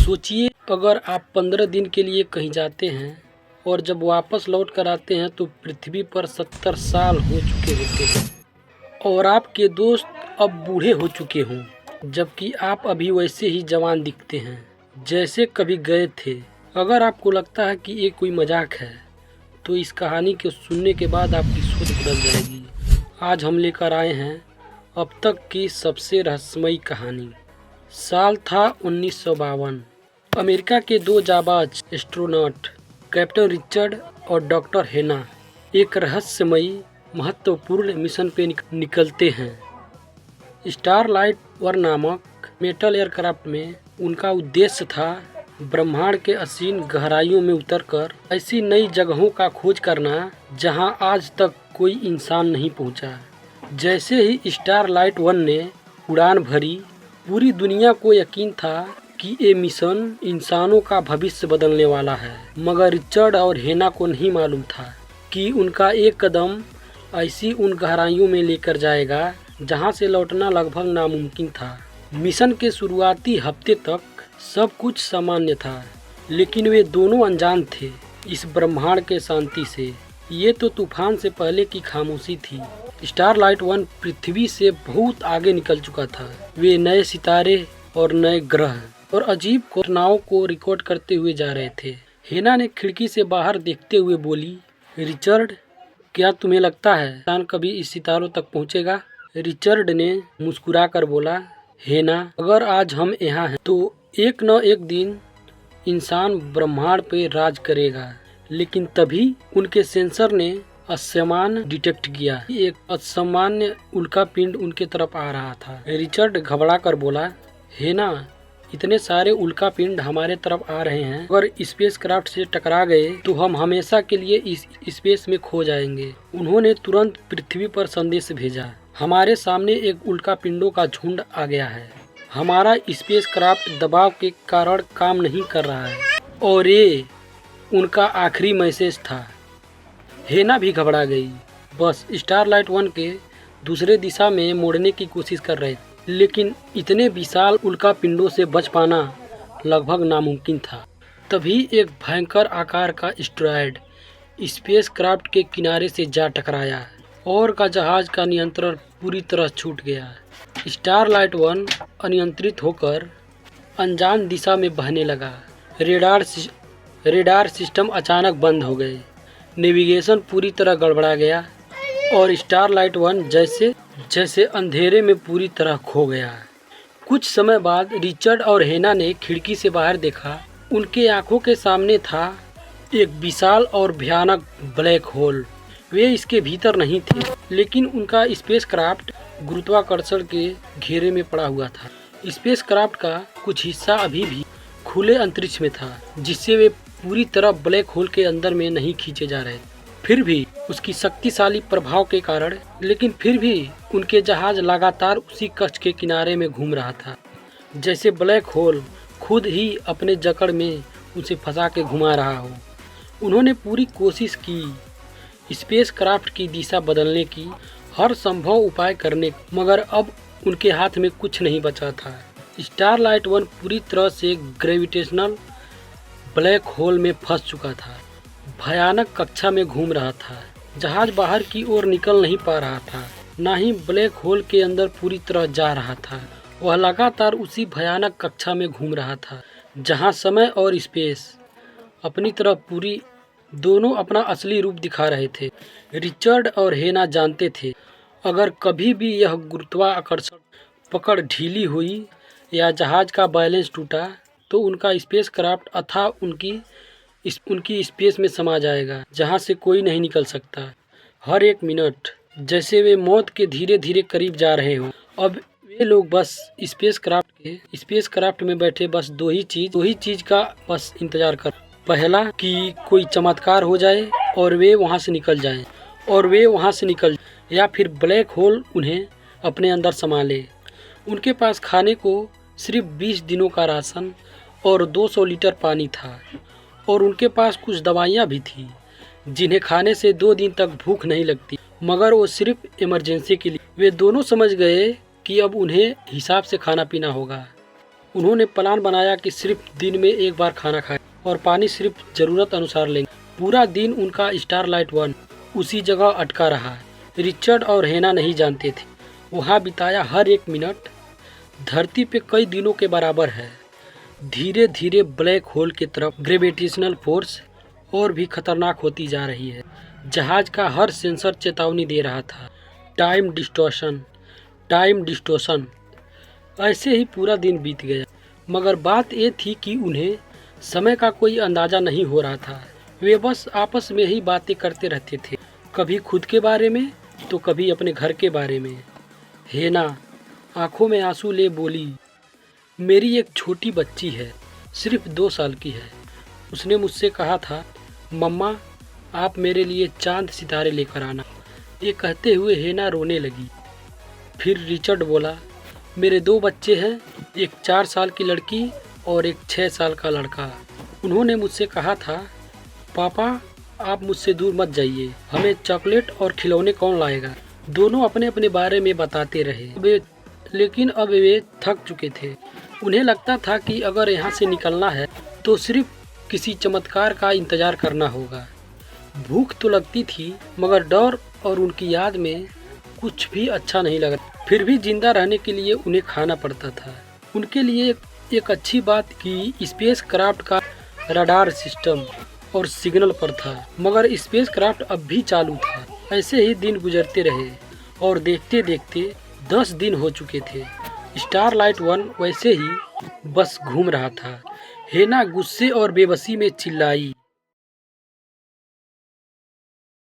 सोचिए, अगर आप 15 दिन के लिए कहीं जाते हैं और जब वापस लौट कर आते हैं तो पृथ्वी पर 70 साल हो चुके होते हैं और आपके दोस्त अब बूढ़े हो चुके हों, जबकि आप अभी वैसे ही जवान दिखते हैं जैसे कभी गए थे। अगर आपको लगता है कि ये कोई मजाक है तो इस कहानी को सुनने के बाद आपकी सोच बदल जाएगी। आज हम लेकर आए हैं अब तक की सबसे रहस्यमयी कहानी। साल था 1952। अमेरिका के दो जाबाज एस्ट्रोनॉट कैप्टन रिचर्ड और डॉक्टर हेना एक रहस्यमयी महत्वपूर्ण मिशन पे निकलते हैं। स्टारलाइट वन नामक मेटल एयरक्राफ्ट में उनका उद्देश्य था ब्रह्मांड के असीम गहराइयों में उतरकर ऐसी नई जगहों का खोज करना जहां आज तक कोई इंसान नहीं पहुंचा। जैसे ही स्टारलाइट वन ने उड़ान भरी, पूरी दुनिया को यकीन था कि ये मिशन इंसानों का भविष्य बदलने वाला है, मगर रिचर्ड और हेना को नहीं मालूम था कि उनका एक कदम ऐसी उन गहराइयों में लेकर जाएगा जहां से लौटना लगभग नामुमकिन था। मिशन के शुरुआती हफ्ते तक सब कुछ सामान्य था, लेकिन वे दोनों अनजान थे इस ब्रह्मांड के शांति से। ये तो तूफान से पहले की खामोशी थी। स्टारलाइट वन पृथ्वी से बहुत आगे निकल चुका था। वे नए सितारे और नए ग्रह और अजीब घटनाओं को रिकॉर्ड करते हुए जा रहे थे। हेना ने खिड़की से बाहर देखते हुए बोली, रिचर्ड, क्या तुम्हें लगता है इंसान कभी इस सितारों तक पहुंचेगा? रिचर्ड ने मुस्कुराकर बोला, हेना, अगर आज हम यहाँ हैं तो एक न एक दिन इंसान ब्रह्मांड पे राज करेगा। लेकिन तभी उनके सेंसर ने असामान्य डिटेक्ट किया। एक असामान्य उल्का पिंड उनके तरफ आ रहा था। रिचर्ड घबरा कर बोला, हेना, इतने सारे उल्का पिंड हमारे तरफ आ रहे हैं, अगर स्पेस क्राफ्ट से टकरा गए तो हम हमेशा के लिए इस स्पेस में खो जाएंगे। उन्होंने तुरंत पृथ्वी पर संदेश भेजा, हमारे सामने एक उल्का पिंडों का झुंड आ गया है। हमारा स्पेस क्राफ्ट दबाव के कारण काम नहीं कर रहा है। और ये उनका आखिरी मैसेज था। हेना भी घबरा गई। बस स्टारलाइट वन के दूसरे दिशा में मोड़ने की कोशिश कर रहे थे, लेकिन इतने विशाल उल्का पिंडों से बच पाना लगभग नामुमकिन था। तभी एक भयंकर आकार का एस्टेरॉयड स्पेस क्राफ्ट के किनारे से जा टकराया और का जहाज का नियंत्रण पूरी तरह छूट गया। स्टारलाइट वन अनियंत्रित होकर अनजान दिशा में बहने लगा। रेडार सिस्टम अचानक बंद हो गए, नेविगेशन पूरी तरह गड़बड़ा गया और स्टारलाइट वन जैसे अंधेरे में पूरी तरह खो गया। कुछ समय बाद रिचर्ड और हेना ने खिड़की से बाहर देखा। उनके आंखों के सामने था एक विशाल और भयानक ब्लैक होल। वे इसके भीतर नहीं थे, लेकिन उनका स्पेस क्राफ्ट गुरुत्वाकर्षण के घेरे में पड़ा हुआ था। स्पेस क्राफ्ट का कुछ हिस्सा अभी भी खुले अंतरिक्ष में था, जिससे वे पूरी तरह ब्लैक होल के अंदर में नहीं खींचे जा रहे। फिर भी उसकी शक्तिशाली प्रभाव के कारण, लेकिन फिर भी उनके जहाज लगातार उसी कक्ष के किनारे में घूम रहा था, जैसे ब्लैक होल खुद ही अपने जकड़ में उसे फंसा के घुमा रहा हो। उन्होंने पूरी कोशिश की स्पेस क्राफ्ट की दिशा बदलने की, हर संभव उपाय करने, मगर अब उनके हाथ में कुछ नहीं बचा था। स्टारलाइट वन पूरी तरह से ग्रेविटेशनल ब्लैक होल में फंस चुका था, भयानक कक्षा में घूम रहा था। जहाज बाहर की ओर निकल नहीं पा रहा था, ना ही ब्लैक होल के अंदर पूरी तरह जा रहा था। वह लगातार उसी भयानक कक्षा में घूम रहा था, जहां समय और स्पेस अपनी तरफ पूरी दोनों अपना असली रूप दिखा रहे थे। रिचर्ड और हेना जानते थे, अगर कभी भी यह गुरुत्वाकर्षण पकड़ ढीली हुई या जहाज का बैलेंस टूटा तो उनका स्पेस क्राफ्ट अथवा उनकी स्पेस में समा जाएगा, जहां से कोई नहीं निकल सकता। हर एक मिनट जैसे वे मौत के धीरे धीरे करीब जा रहे हों। अब वे लोग बस स्पेस क्राफ्ट में बैठे बस दो ही चीज का बस इंतजार कर। पहला कि कोई चमत्कार हो जाए और वे वहां से निकल जाएं, या फिर ब्लैक होल उन्हें अपने अंदर समा ले। उनके पास खाने को सिर्फ 20 दिनों का राशन और 200 लीटर पानी था, और उनके पास कुछ दवाइयाँ भी थी जिन्हें खाने से 2 दिन तक भूख नहीं लगती, मगर वो सिर्फ इमरजेंसी के लिए। वे दोनों समझ गए कि अब उन्हें हिसाब से खाना पीना होगा। उन्होंने प्लान बनाया कि सिर्फ दिन में एक बार खाना खाएं और पानी सिर्फ ज़रूरत अनुसार लेंगे। पूरा दिन उनका स्टारलाइट 1 उसी जगह अटका रहा। रिचर्ड और हेना नहीं जानते थे वहाँ बिताया हर एक मिनट धरती पे कई दिनों के बराबर है। धीरे धीरे ब्लैक होल की तरफ ग्रेविटेशनल फोर्स और भी खतरनाक होती जा रही है। जहाज का हर सेंसर चेतावनी दे रहा था, टाइम डिस्टॉर्शन, टाइम डिस्टॉर्शन। ऐसे ही पूरा दिन बीत गया, मगर बात ये थी कि उन्हें समय का कोई अंदाज़ा नहीं हो रहा था। वे बस आपस में ही बातें करते रहते थे, कभी खुद के बारे में तो कभी अपने घर के बारे में। हेना आंखों में आंसू ले बोली, मेरी एक छोटी बच्ची है, सिर्फ 2 साल की है। उसने मुझसे कहा था, मम्मा आप मेरे लिए चांद सितारे लेकर आना। ये कहते हुए हेना रोने लगी। फिर रिचर्ड बोला, मेरे 2 बच्चे हैं, एक 4 साल की लड़की और एक 6 साल का लड़का। उन्होंने मुझसे कहा था, पापा आप मुझसे दूर मत जाइए, हमें चॉकलेट और खिलौने कौन लाएगा। दोनों अपने अपने बारे में बताते रहे, लेकिन अब वे थक चुके थे। उन्हें लगता था कि अगर यहाँ से निकलना है तो सिर्फ किसी चमत्कार का इंतज़ार करना होगा। भूख तो लगती थी, मगर डर और उनकी याद में कुछ भी अच्छा नहीं लगा। फिर भी जिंदा रहने के लिए उन्हें खाना पड़ता था। उनके लिए एक अच्छी बात कि स्पेस क्राफ्ट का रडार सिस्टम और सिग्नल पर था, मगर स्पेस क्राफ्ट अब भी चालू था। ऐसे ही दिन गुजरते रहे और देखते देखते 10 दिन हो चुके थे। स्टारलाइट 1 वैसे ही बस घूम रहा था। हेना गुस्से और बेबसी में चिल्लाई,